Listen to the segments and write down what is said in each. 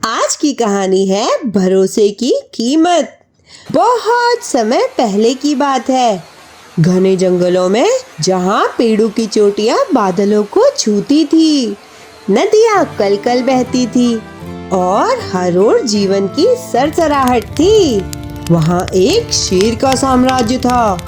आज की कहानी है भरोसे की कीमत। बहुत समय पहले की बात है। घने जंगलों में जहाँ पेड़ों की चोटियाँ बादलों को छूती थी, नदियाँ कल-कल बहती थी और हर ओर जीवन की सरसराहट थी, वहाँ एक शेर का साम्राज्य था।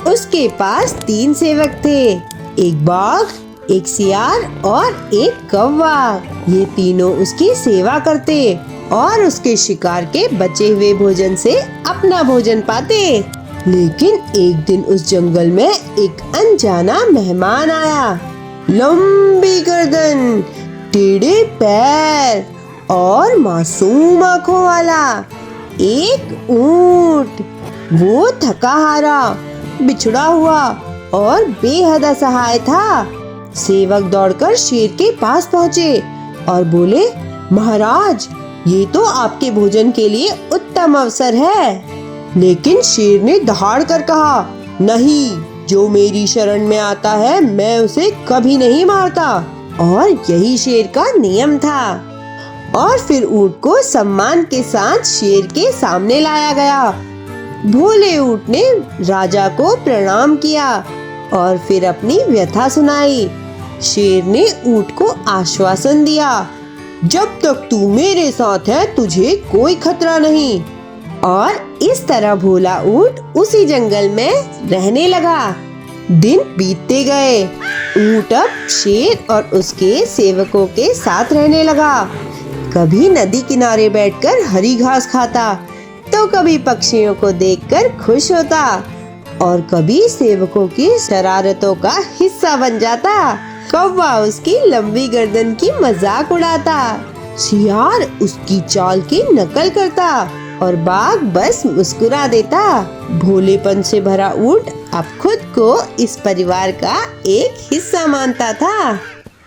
उसके पास 3 सेवक थे, एक बाघ, एक सियार और एक कौवा। ये तीनों उसकी सेवा करते और उसके शिकार के बचे हुए भोजन से अपना भोजन पाते। लेकिन एक दिन उस जंगल में एक अनजाना मेहमान आया। लंबी गर्दन, टेढ़े पैर और मासूम आंखों वाला एक ऊंट। वो थका हारा, बिछड़ा हुआ और बेहद असहाय था। सेवक दौड़कर शेर के पास पहुँचे और बोले, महाराज, ये तो आपके भोजन के लिए उत्तम अवसर है। लेकिन शेर ने दहाड़ कर कहा, नहीं, जो मेरी शरण में आता है मैं उसे कभी नहीं मारता। और यही शेर का नियम था। और फिर ऊंट को सम्मान के साथ शेर के सामने लाया गया। भोले ऊंट ने राजा को प्रणाम किया और फिर अपनी व्यथा सुनाई। शेर ने ऊंट को आश्वासन दिया, जब तक तू मेरे साथ है तुझे कोई खतरा नहीं। और इस तरह भोला ऊंट उसी जंगल में रहने लगा। दिन बीतते गए। ऊंट अब शेर और उसके सेवकों के साथ रहने लगा। कभी नदी किनारे बैठकर हरी घास खाता, तो कभी पक्षियों को देखकर खुश होता और कभी सेवकों की शरारतों का हिस्सा बन जाता। कौवा उसकी लंबी गर्दन की मजाक उड़ाता, सियार उसकी चाल की नकल करता और बाघ बस मुस्कुरा देता। भोलेपन से भरा ऊंट अब खुद को इस परिवार का एक हिस्सा मानता था।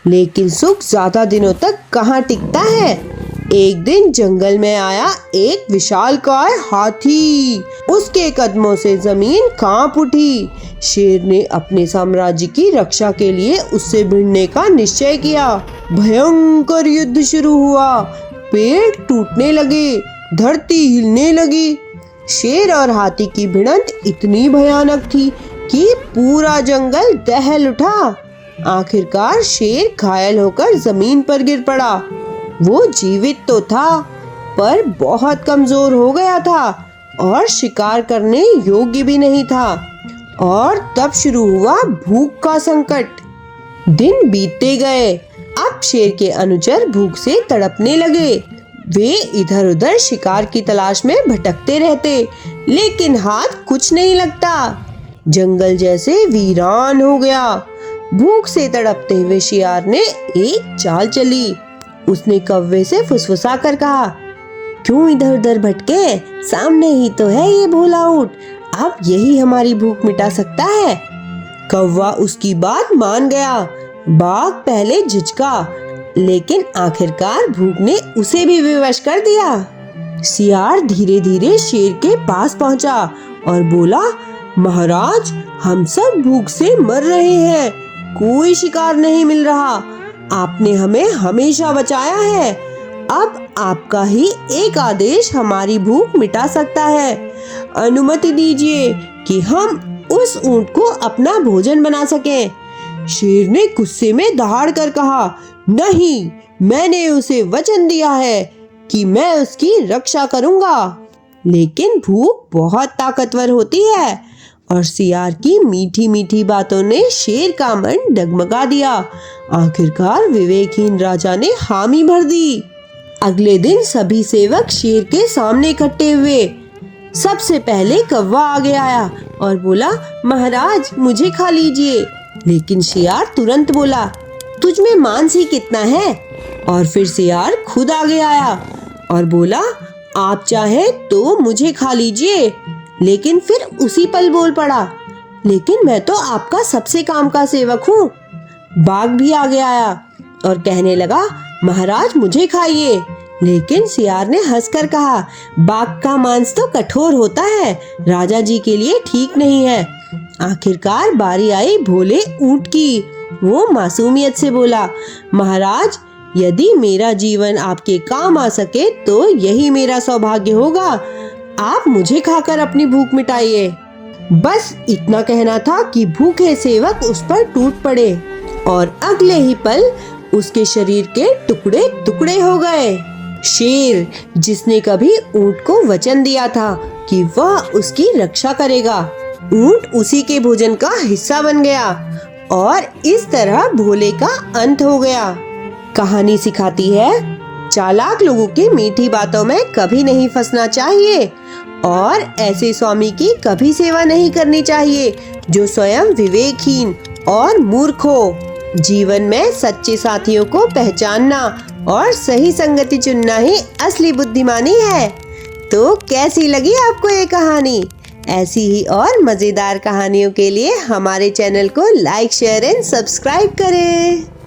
लेकिन सुख ज्यादा दिनों तक कहाँ टिकता है। एक दिन जंगल में आया एक विशालकाय हाथी। उसके कदमों से जमीन कांप उठी। शेर ने अपने साम्राज्य की रक्षा के लिए उससे भिड़ने का निश्चय किया। भयंकर युद्ध शुरू हुआ। पेड़ टूटने लगे, धरती हिलने लगी। शेर और हाथी की भिड़ंत इतनी भयानक थी कि पूरा जंगल दहल उठा। आखिरकार शेर घायल होकर जमीन पर गिर पड़ा। वो जीवित तो था, पर बहुत कमजोर हो गया था और शिकार करने योग्य भी नहीं था। और तब शुरू हुआ भूख का संकट। दिन बीतते गए। अब शेर के अनुचर भूख से तड़पने लगे। वे इधर उधर शिकार की तलाश में भटकते रहते, लेकिन हाथ कुछ नहीं लगता। जंगल जैसे वीरान हो गया। भूख से तड़पते हुए शियार ने एक चाल चली। उसने कौवे से फुसफुसा कर कहा, क्यों इधर उधर भटके, सामने ही तो है ये भोला ऊंट, अब यही हमारी भूख मिटा सकता है। कौवा उसकी बात मान गया। बाघ पहले झिझका, लेकिन आखिरकार भूख ने उसे भी विवश कर दिया। सियार धीरे धीरे शेर के पास पहुंचा और बोला, महाराज, हम सब भूख से मर रहे हैं, कोई शिकार नहीं मिल रहा। आपने हमें हमेशा बचाया है। अब आपका ही एक आदेश हमारी भूख मिटा सकता है। अनुमति दीजिए कि हम उस ऊंट को अपना भोजन बना सकें। शेर ने गुस्से में दहाड़ कर कहा, नहीं, मैंने उसे वचन दिया है कि मैं उसकी रक्षा करूंगा। लेकिन भूख बहुत ताकतवर होती है और सियार की मीठी मीठी बातों ने शेर का मन डगमगा दिया। आखिरकार विवेकहीन राजा ने हामी भर दी। अगले दिन सभी सेवक शेर के सामने इकट्ठे हुए। सबसे पहले कौवा आगे आया और बोला, महाराज, मुझे खा लीजिए। लेकिन सियार तुरंत बोला, तुझ में मांस ही कितना है। और फिर सियार खुद आगे आया और बोला, आप चाहें तो मुझे खा लीजिए। लेकिन फिर उसी पल बोल पड़ा, लेकिन मैं तो आपका सबसे काम का सेवक हूँ। बाघ भी आगे आया और कहने लगा, महाराज, मुझे खाइए। लेकिन सियार ने हंसकर कहा, बाघ का मांस तो कठोर होता है, राजा जी के लिए ठीक नहीं है। आखिरकार बारी आई भोले ऊंट की। वो मासूमियत से बोला, महाराज, यदि मेरा जीवन आपके काम आ सके तो यही मेरा सौभाग्य होगा। आप मुझे खाकर अपनी भूख मिटाइए। बस इतना कहना था कि भूखे सेवक उस पर टूट पड़े और अगले ही पल उसके शरीर के टुकड़े टुकड़े हो गए। शेर, जिसने कभी ऊंट को वचन दिया था कि वह उसकी रक्षा करेगा, ऊंट उसी के भोजन का हिस्सा बन गया और इस तरह भोले का अंत हो गया। कहानी सिखाती है, चालाक लोगों की मीठी बातों में कभी नहीं फंसना चाहिए और ऐसे स्वामी की कभी सेवा नहीं करनी चाहिए जो स्वयं विवेकहीन और मूर्ख हो। जीवन में सच्चे साथियों को पहचानना और सही संगति चुनना ही असली बुद्धिमानी है। तो कैसी लगी आपको ये कहानी? ऐसी ही और मजेदार कहानियों के लिए हमारे चैनल को लाइक, शेयर एंड सब्सक्राइब करें।